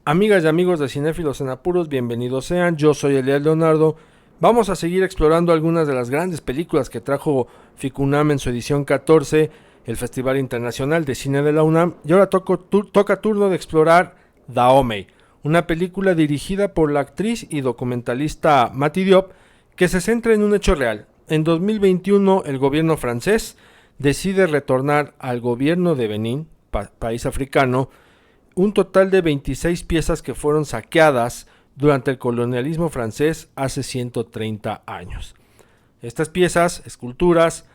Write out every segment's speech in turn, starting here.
Amigas y amigos de Cinéfilos en Apuros, bienvenidos sean, yo soy Eliel Leonardo. Vamos a seguir explorando algunas de las grandes películas que trajo FICUNAM en su edición 14, el Festival Internacional de Cine de la UNAM, y ahora toca turno de explorar Dahomey, una película dirigida por la actriz y documentalista Mati Diop, que se centra en un hecho real. En 2021 el gobierno francés decide retornar al gobierno de Benín, país africano, un total de 26 piezas que fueron saqueadas durante el colonialismo francés hace 130 años. Estas piezas, esculturas,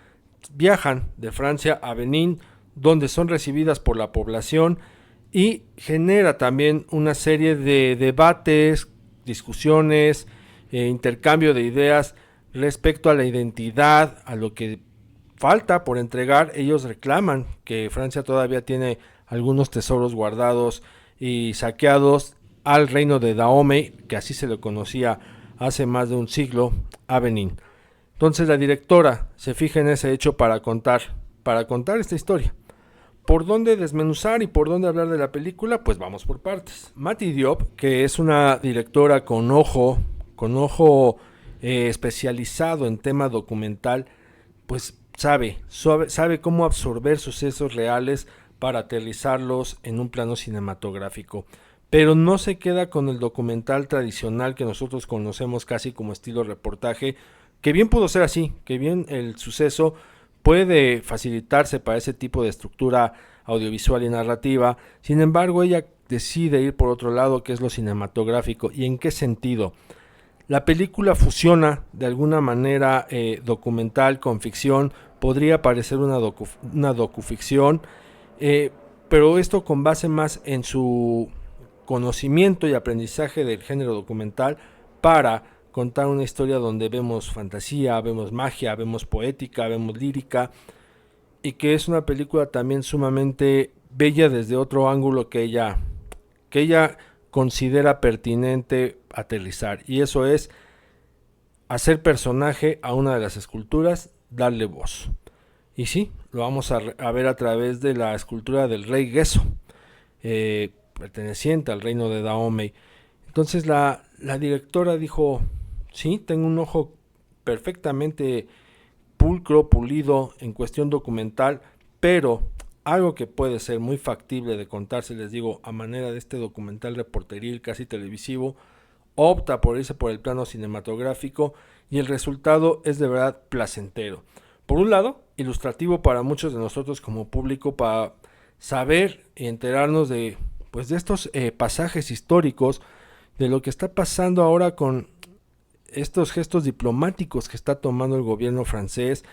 viajan de Francia a Benín, donde son recibidas por la población y genera también una serie de debates, discusiones, intercambio de ideas respecto a la identidad, a lo que falta por entregar. Ellos reclaman que Francia todavía tiene algunos tesoros guardados y saqueados al reino de Dahomey, que así se le conocía hace más de un siglo, a Benín. Entonces la directora se fija en ese hecho para contar esta historia. ¿Por dónde desmenuzar y por dónde hablar de la película? Pues vamos por partes. Mati Diop, que es una directora con ojo especializado en tema documental, pues sabe cómo absorber sucesos reales para aterrizarlos en un plano cinematográfico. Pero no se queda con el documental tradicional que nosotros conocemos casi como estilo reportaje, que bien pudo ser así, que bien el suceso puede facilitarse para ese tipo de estructura audiovisual y narrativa. Sin embargo, ella decide ir por otro lado, que es lo cinematográfico. ¿Y en qué sentido? La película fusiona de alguna manera documental con ficción, podría parecer una docuficción, eh, pero esto con base más en su conocimiento y aprendizaje del género documental para contar una historia donde vemos fantasía, vemos magia, vemos poética, vemos lírica, y que es una película también sumamente bella desde otro ángulo que ella considera pertinente aterrizar, y eso es hacer personaje a una de las esculturas, darle voz. Y sí, lo vamos a ver a través de la escultura del rey Gesso, perteneciente al reino de Dahomey. Entonces la directora dijo, sí, tengo un ojo perfectamente pulcro, pulido en cuestión documental, pero algo que puede ser muy factible de contarse, les digo, a manera de este documental reporteril casi televisivo, opta por irse por el plano cinematográfico, y el resultado es de verdad placentero. Por un lado, ilustrativo para muchos de nosotros como público, para saber y enterarnos de estos pasajes históricos, de lo que está pasando ahora con estos gestos diplomáticos que está tomando el gobierno francés,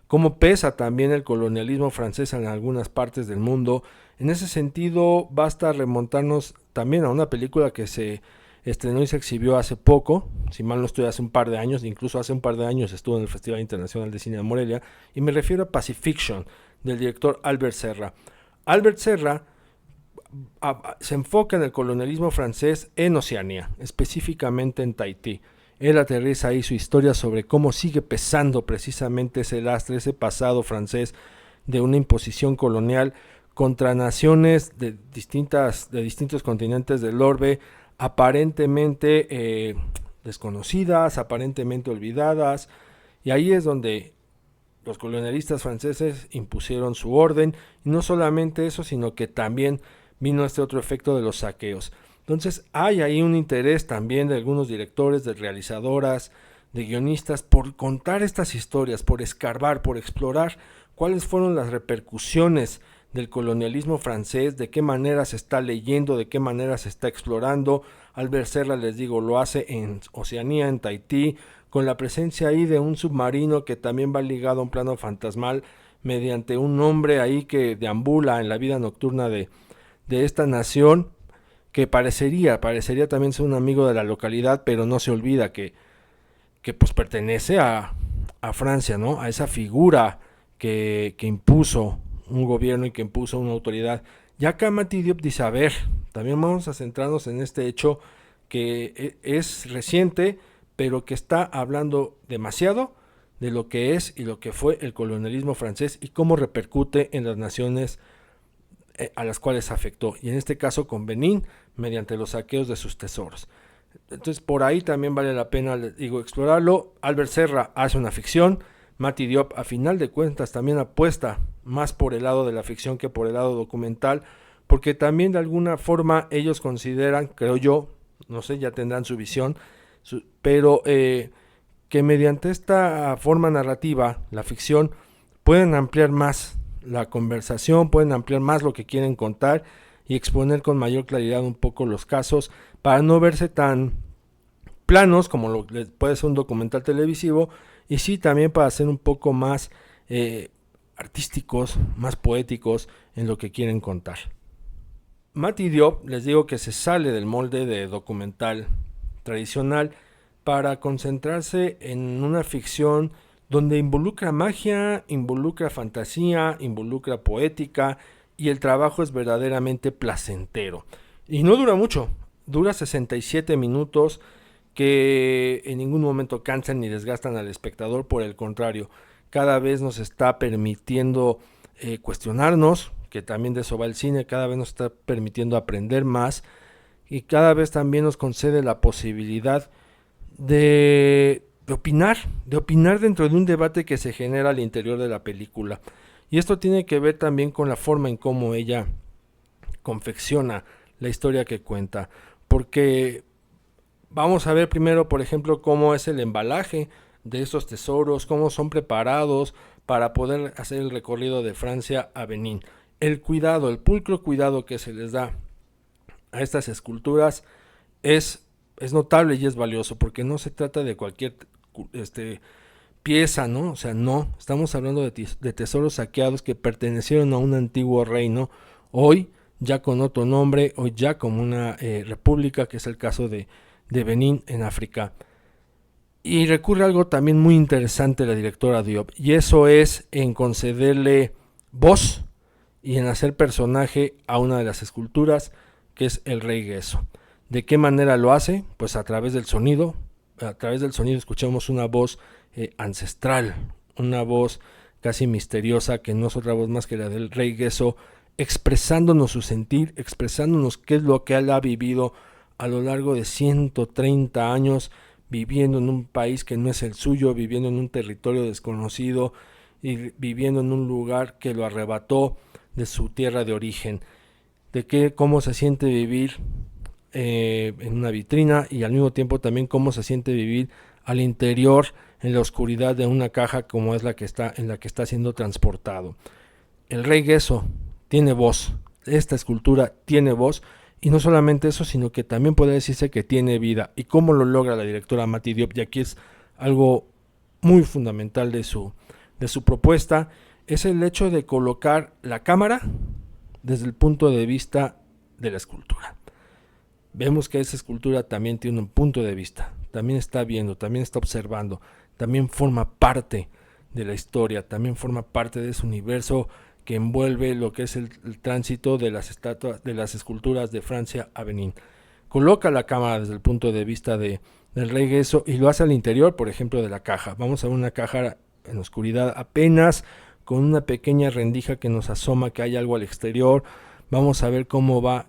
cómo pesa también el colonialismo francés en algunas partes del mundo. En ese sentido, basta remontarnos también a una película que se estrenó y se exhibió hace poco, si mal no estoy, hace un par de años, incluso hace un par de años estuvo en el Festival Internacional de Cine de Morelia, y me refiero a Pacifiction, del director Albert Serra. Albert Serra se enfoca en el colonialismo francés en Oceanía, específicamente en Tahití. Él aterriza ahí su historia sobre cómo sigue pesando precisamente ese lastre, ese pasado francés de una imposición colonial contra naciones de distintos continentes del orbe, aparentemente desconocidas, aparentemente olvidadas. Y ahí es donde los colonialistas franceses impusieron su orden, y no solamente eso, sino que también vino este otro efecto de los saqueos. Entonces hay ahí un interés también de algunos directores, de realizadoras, de guionistas, por contar estas historias, por escarbar, por explorar cuáles fueron las repercusiones del colonialismo francés, de qué manera se está leyendo, de qué manera se está explorando. Albert Serra, les digo, lo hace en Oceanía, en Tahití, con la presencia ahí de un submarino que también va ligado a un plano fantasmal, mediante un hombre ahí que deambula en la vida nocturna de esta nación, que parecería también ser un amigo de la localidad, pero no se olvida que pues pertenece a Francia, ¿no? A esa figura que impuso un gobierno y que impuso una autoridad. Ya acá Mati Diop dice, a ver, también vamos a centrarnos en este hecho que es reciente, pero que está hablando demasiado de lo que es y lo que fue el colonialismo francés y cómo repercute en las naciones a las cuales afectó, y en este caso con Benín, mediante los saqueos de sus tesoros. Entonces por ahí también vale la pena, les digo, explorarlo. Albert Serra hace una ficción, Mati Diop a final de cuentas también apuesta más por el lado de la ficción que por el lado documental, porque también de alguna forma ellos consideran, creo yo, no sé, ya tendrán su visión, pero que mediante esta forma narrativa, la ficción, pueden ampliar más la conversación, pueden ampliar más lo que quieren contar y exponer con mayor claridad un poco los casos para no verse tan planos como lo puede ser un documental televisivo, y sí también para ser un poco más artísticos, más poéticos en lo que quieren contar. Mati Diop, les digo que se sale del molde de documental tradicional para concentrarse en una ficción donde involucra magia, involucra fantasía, involucra poética, y el trabajo es verdaderamente placentero. Y no dura mucho, dura 67 minutos que en ningún momento cansan ni desgastan al espectador, por el contrario, cada vez nos está permitiendo cuestionarnos, que también de eso va el cine, cada vez nos está permitiendo aprender más, y cada vez también nos concede la posibilidad de opinar dentro de un debate que se genera al interior de la película. Y esto tiene que ver también con la forma en cómo ella confecciona la historia que cuenta, porque vamos a ver primero, por ejemplo, cómo es el embalaje de estos tesoros, cómo son preparados para poder hacer el recorrido de Francia a Benín. El cuidado, el pulcro cuidado que se les da a estas esculturas es notable y es valioso, porque no se trata de cualquier pieza, ¿no? O sea, no, estamos hablando de tesoros saqueados que pertenecieron a un antiguo reino, hoy ya con otro nombre, hoy ya como una república, que es el caso de Benín en África. Y recurre a algo también muy interesante la directora Diop, y eso es en concederle voz y en hacer personaje a una de las esculturas, que es el Rey Gueso. ¿De qué manera lo hace? Pues a través del sonido. A través del sonido escuchamos una voz ancestral, una voz casi misteriosa, que no es otra voz más que la del Rey Gueso, expresándonos su sentir, expresándonos qué es lo que él ha vivido a lo largo de 130 años, viviendo en un país que no es el suyo, viviendo en un territorio desconocido y viviendo en un lugar que lo arrebató de su tierra de origen, de cómo se siente vivir en una vitrina, y al mismo tiempo también cómo se siente vivir al interior, en la oscuridad de una caja como es la que está siendo transportado. El Rey Gueso tiene voz, esta escultura tiene voz, y no solamente eso, sino que también puede decirse que tiene vida. ¿Y cómo lo logra la directora Mati Diop? Y aquí es algo muy fundamental de su propuesta, es el hecho de colocar la cámara desde el punto de vista de la escultura. Vemos que esa escultura también tiene un punto de vista, también está viendo, también está observando, también forma parte de la historia, también forma parte de ese universo que envuelve lo que es el tránsito de las estatuas, de las esculturas de Francia a Benín. Coloca la cámara desde el punto de vista del Rey Gueso y lo hace al interior, por ejemplo, de la caja. Vamos a ver una caja en oscuridad apenas, con una pequeña rendija que nos asoma que hay algo al exterior. Vamos a ver cómo va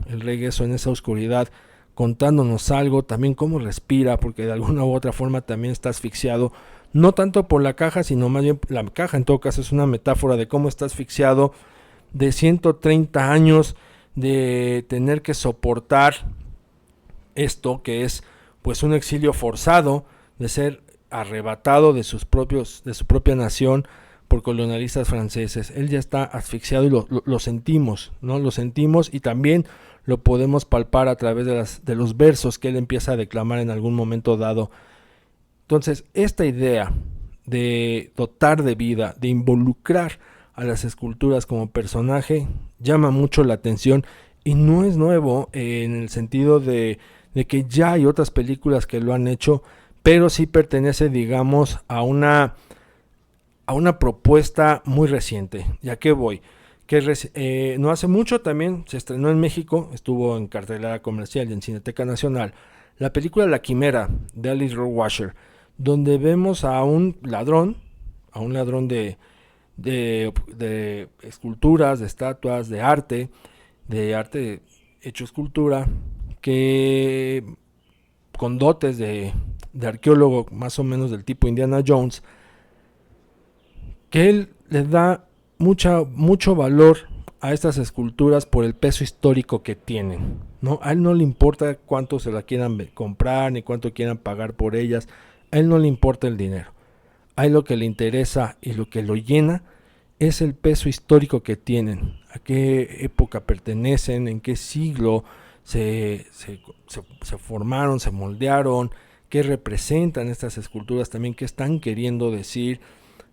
el Rey Gueso en esa oscuridad, contándonos algo, también cómo respira, porque de alguna u otra forma también está asfixiado, no tanto por la caja, sino más bien la caja en todo caso es una metáfora de cómo está asfixiado, de 130 años de tener que soportar esto que es pues un exilio forzado, de ser arrebatado de su propia nación por colonialistas franceses. Él ya está asfixiado y lo sentimos, ¿no? Lo sentimos, y también lo podemos palpar a través de los versos que él empieza a declamar en algún momento dado. Entonces, esta idea de dotar de vida, de involucrar a las esculturas como personaje, llama mucho la atención, y no es nuevo en el sentido de que ya hay otras películas que lo han hecho, pero sí pertenece, digamos, a una propuesta muy reciente. ¿Ya qué voy? Que no hace mucho también se estrenó en México, estuvo en cartelera comercial y en Cineteca Nacional, la película La Quimera de Alice Rohrwacher, donde vemos a un ladrón de de esculturas, de estatuas, de arte hecho escultura, que con dotes de arqueólogo más o menos del tipo Indiana Jones, que él le da mucho valor a estas esculturas por el peso histórico que tienen, ¿no? A él no le importa cuánto se la quieran comprar ni cuánto quieran pagar por ellas, a él no le importa el dinero. A él lo que le interesa y lo que lo llena es el peso histórico que tienen, a qué época pertenecen, en qué siglo se formaron, se moldearon, qué representan estas esculturas, también qué están queriendo decir.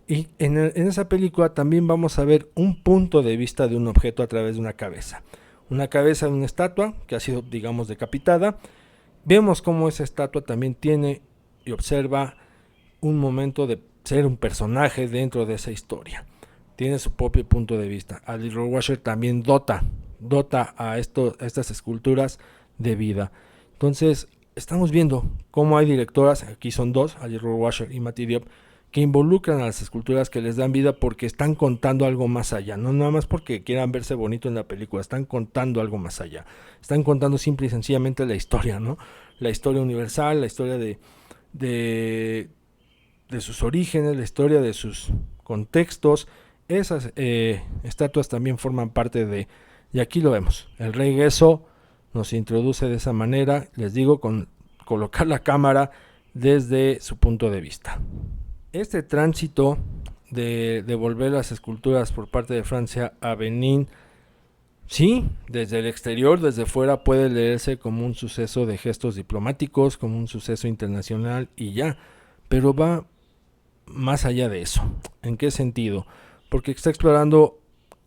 Y en esa película también vamos a ver un punto de vista de un objeto a través de una cabeza de una estatua que ha sido, digamos, decapitada. Vemos cómo esa estatua también tiene y observa un momento de ser un personaje dentro de esa historia. Tiene su propio punto de vista. Ali Rohrwacher también dota a estas esculturas de vida. Entonces, estamos viendo cómo hay directoras, aquí son dos, Ali Rohrwacher y Mati Diop, que involucran a las esculturas, que les dan vida porque están contando algo más allá, no nada más porque quieran verse bonito en la película, están contando algo más allá, están contando simple y sencillamente la historia, ¿no? La historia universal, la historia de sus orígenes, la historia de sus contextos. Esas estatuas también forman parte de, y aquí lo vemos, el rey Gesso nos introduce de esa manera, les digo, con colocar la cámara desde su punto de vista. Este tránsito de devolver las esculturas por parte de Francia a Benín, sí, desde el exterior, desde fuera, puede leerse como un suceso de gestos diplomáticos, como un suceso internacional y ya, pero va más allá de eso. ¿En qué sentido? Porque está explorando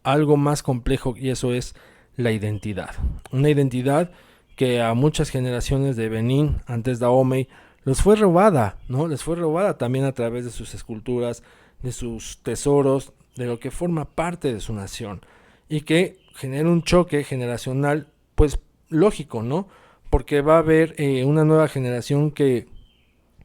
algo más complejo, y eso es la identidad. Una identidad que a muchas generaciones de Benín, antes de Dahomey, les fue robada, ¿no? Les fue robada también a través de sus esculturas, de sus tesoros, de lo que forma parte de su nación, y que genera un choque generacional, pues lógico, ¿no? Porque va a haber una nueva generación que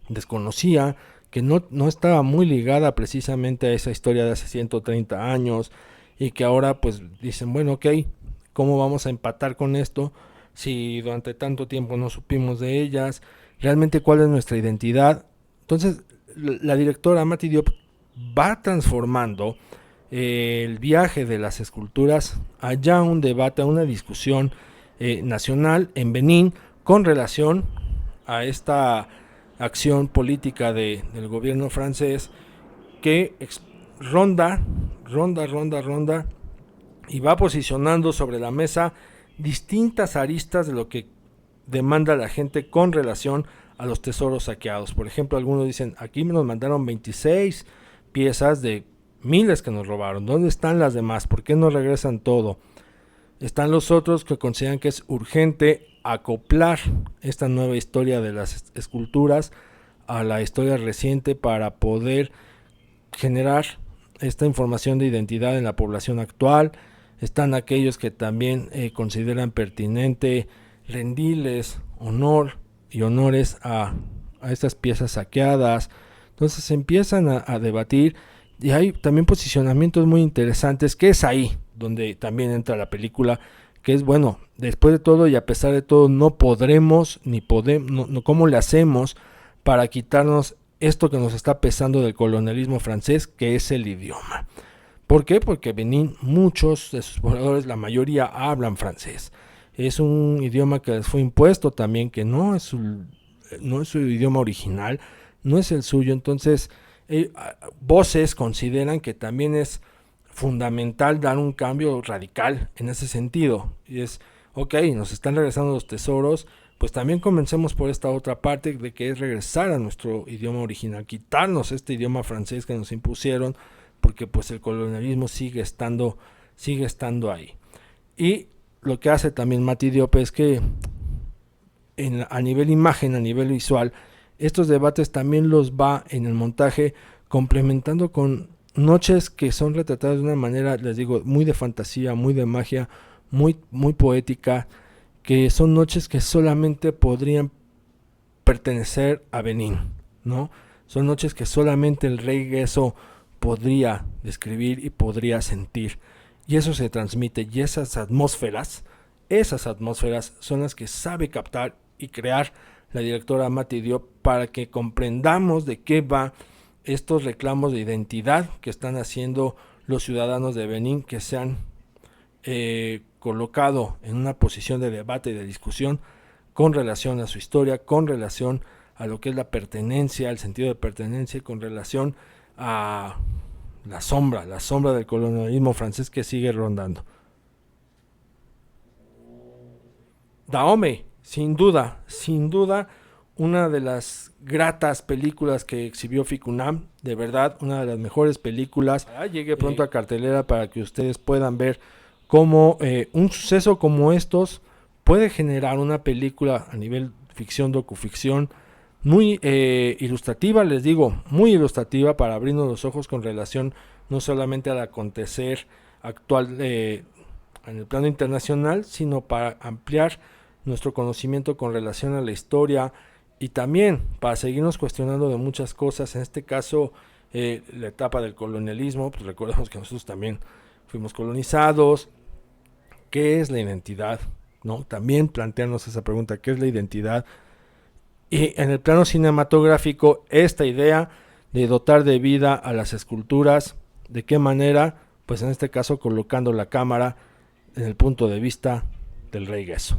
desconocía, que no estaba muy ligada precisamente a esa historia de hace 130 años, y que ahora pues dicen, bueno, ok, ¿cómo vamos a empatar con esto si durante tanto tiempo no supimos de ellas? Realmente, ¿cuál es nuestra identidad? Entonces, la directora Mati Diop va transformando el viaje de las esculturas allá a un debate, a una discusión nacional en Benín con relación a esta acción política del gobierno francés que ronda y va posicionando sobre la mesa distintas aristas de lo que demanda la gente con relación a los tesoros saqueados. Por ejemplo, algunos dicen, aquí nos mandaron 26 piezas de miles que nos robaron, ¿dónde están las demás? ¿Por qué no regresan todo? Están los otros que consideran que es urgente acoplar esta nueva historia de las esculturas a la historia reciente para poder generar esta información de identidad en la población actual. Están aquellos que también consideran pertinente rendirles honor y honores a estas piezas saqueadas. Entonces se empiezan a debatir, y hay también posicionamientos muy interesantes, que es ahí donde también entra la película, que es, bueno, después de todo y a pesar de todo, no podremos ni podemos, no, ¿cómo le hacemos para quitarnos esto que nos está pesando del colonialismo francés, que es el idioma? ¿Por qué? Porque Benín, muchos de sus pobladores, la mayoría hablan francés. Es un idioma que les fue impuesto también, que no es su idioma original, no es el suyo. Entonces, voces consideran que también es fundamental dar un cambio radical en ese sentido. Y es, ok, nos están regresando los tesoros, pues también comencemos por esta otra parte, de que es regresar a nuestro idioma original, quitarnos este idioma francés que nos impusieron, porque pues el colonialismo sigue estando ahí. Y lo que hace también Mati Diop es que a nivel imagen, a nivel visual, estos debates también los va en el montaje complementando con noches que son retratadas de una manera, les digo, muy de fantasía, muy de magia, muy poética, que son noches que solamente podrían pertenecer a Benín, ¿no? Son noches que solamente el rey Gesso podría describir y podría sentir. Y eso se transmite, y esas atmósferas son las que sabe captar y crear la directora Mati Diop para que comprendamos de qué va estos reclamos de identidad que están haciendo los ciudadanos de Benín, que se han colocado en una posición de debate y de discusión con relación a su historia, con relación a lo que es la pertenencia, el sentido de pertenencia, y con relación a la sombra del colonialismo francés que sigue rondando. Dahomey, sin duda, una de las gratas películas que exhibió FICUNAM, de verdad, una de las mejores películas. Llegue pronto a cartelera para que ustedes puedan ver cómo un suceso como estos puede generar una película a nivel ficción, docuficción, muy ilustrativa, les digo, muy ilustrativa para abrirnos los ojos con relación no solamente al acontecer actual en el plano internacional, sino para ampliar nuestro conocimiento con relación a la historia y también para seguirnos cuestionando de muchas cosas, en este caso la etapa del colonialismo. Pues recordemos que nosotros también fuimos colonizados. ¿Qué es la identidad? ¿No? También plantearnos esa pregunta, ¿qué es la identidad? Y en el plano cinematográfico, esta idea de dotar de vida a las esculturas, ¿de qué manera? Pues en este caso colocando la cámara en el punto de vista del Rey Gueso.